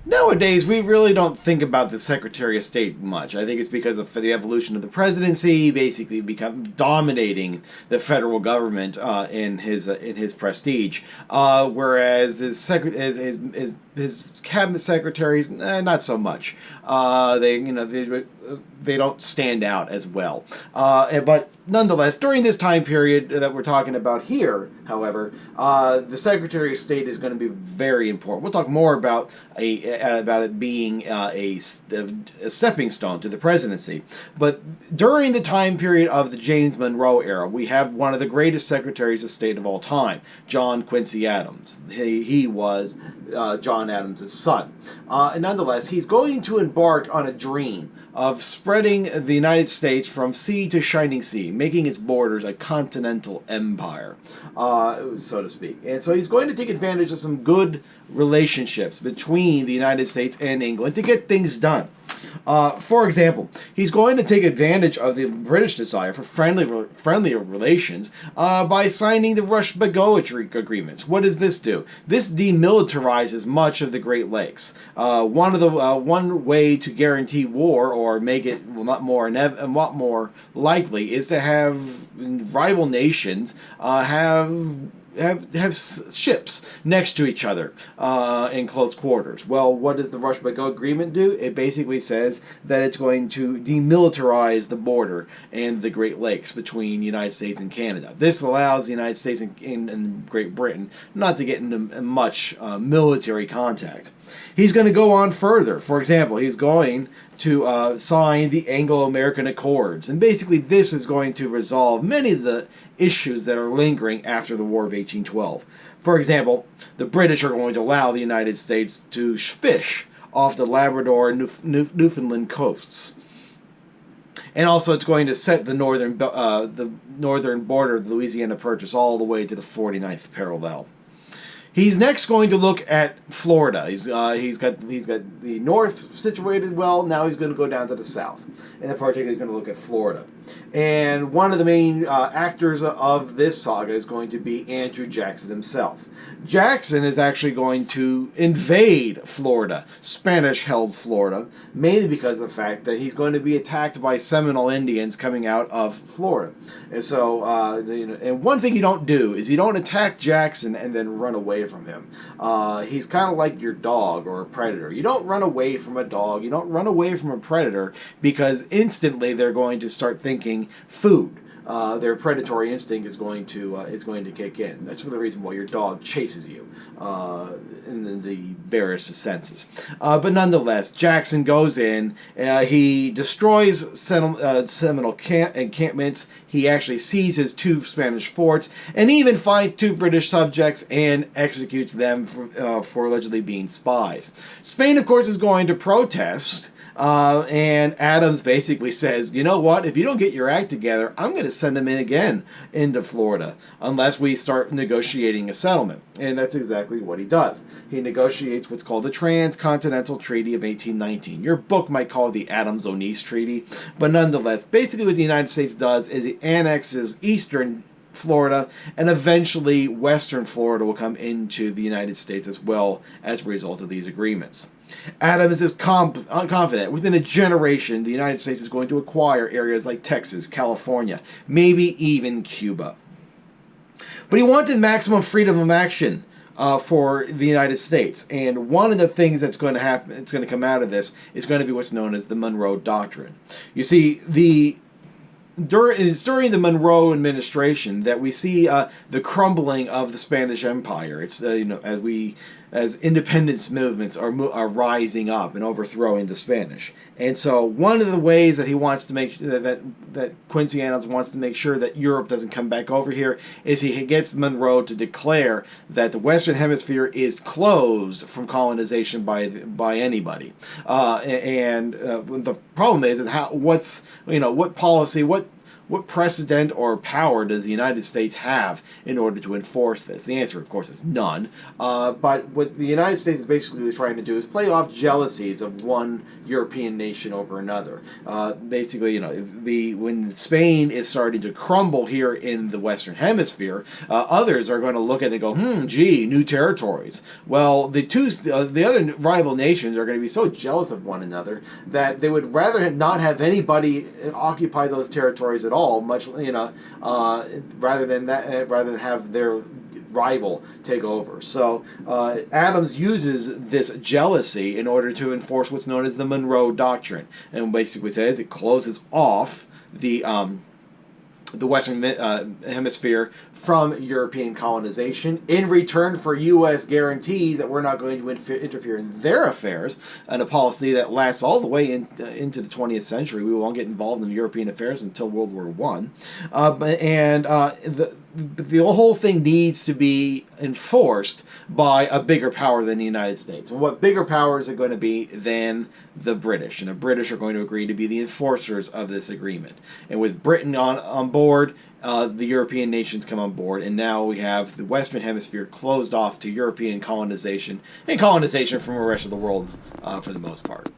Nowadays, we really don't think about the Secretary of State much. I think it's because of the evolution of the presidency, basically become dominating the federal government in his prestige. Whereas his cabinet secretaries, not so much. They don't stand out as well. But nonetheless, during this time period that we're talking about here, however, the Secretary of State is going to be very important. We'll talk more about it being a stepping stone to the presidency. But during the time period of the James Monroe era, we have one of the greatest secretaries of state of all time, John Quincy Adams. He was John Adams' son. And nonetheless, he's going to embark on a dream of spreading the United States from sea to shining sea, making its borders a continental empire, so to speak. And so he's going to take advantage of some good relationships between the United States and England to get things done. For example, he's going to take advantage of the British desire for friendly relations by signing the Rush-Bagot agreements. What does this do? This demilitarizes much of the Great Lakes. One way to guarantee war or make it a lot more likely is to have rival nations have ships next to each other in close quarters. Well, what does the Rush-Bagot Agreement do? It basically says that it's going to demilitarize the border and the Great Lakes between the United States and Canada. This allows the United States and Great Britain not to get into much military contact. He's going to go on further. For example, he's going to sign the Anglo-American Accords. And basically this is going to resolve many of the issues that are lingering after the War of 1812. For example, the British are going to allow the United States to fish off the Labrador and Newfoundland coasts. And also it's going to set the northern border of the Louisiana Purchase all the way to the 49th parallel. He's next going to look at Florida. He's got the north situated well. Now he's going to go down to the south, and in particular, he's going to look at Florida. And one of the main actors of this saga is going to be Andrew Jackson himself. Jackson is actually going to invade Florida, Spanish-held Florida, mainly because of the fact that he's going to be attacked by Seminole Indians coming out of Florida. And so, and one thing you don't do is you don't attack Jackson and then run away from him. He's kind of like your dog or a predator. You don't run away from a dog. You don't run away from a predator because instantly they're going to start thinking food. Their predatory instinct is going to kick in. That's for the reason why your dog chases you in the various senses. But nonetheless, Jackson goes in. He destroys Seminole encampments. He actually seizes 2 Spanish forts, and even finds 2 British subjects and executes them for allegedly being spies. Spain, of course, is going to protest. And Adams basically says, you know what, if you don't get your act together, I'm going to send them in again into Florida unless we start negotiating a settlement. And that's exactly what he does. He negotiates what's called the Trans-Continental Treaty of 1819. Your book might call it the Adams-Onis Treaty, but nonetheless, basically what the United States does is it annexes eastern Florida, and eventually western Florida will come into the United States as well as a result of these agreements. Adams is confident within a generation the United States is going to acquire areas like Texas, California, maybe even Cuba. But he wanted maximum freedom of action for the United States, and one of the things that's going to happen, it's going to come out of this, is going to be what's known as the Monroe Doctrine. You see, it's during the Monroe administration that we see the crumbling of the Spanish Empire. It's as independence movements are rising up and overthrowing the Spanish. And so one of the ways that he wants to make that Quincy Adams wants to make sure that Europe doesn't come back over here is he gets Monroe to declare that the Western Hemisphere is closed from colonization by anybody. The problem is that what policy, what what precedent or power does the United States have in order to enforce this? The answer, of course, is none. But what the United States is basically trying to do is play off jealousies of one European nation over another. Basically, when Spain is starting to crumble here in the Western Hemisphere, others are going to look at it and go, gee, new territories. Well, the other rival nations are going to be so jealous of one another that they would rather not have anybody occupy those territories at all, rather than have their rival take over. So Adams uses this jealousy in order to enforce what's known as the Monroe Doctrine, and basically says it closes off the Western Hemisphere from European colonization in return for U.S. guarantees that we're not going to interfere in their affairs, and a policy that lasts all the way into the 20th century. We won't get involved in European affairs until World War I. The whole thing needs to be enforced by a bigger power than the United States. And what bigger power is it going to be than the British? And the British are going to agree to be the enforcers of this agreement. And with Britain on board, the European nations come on board, and now we have the Western Hemisphere closed off to European colonization and colonization from the rest of the world for the most part.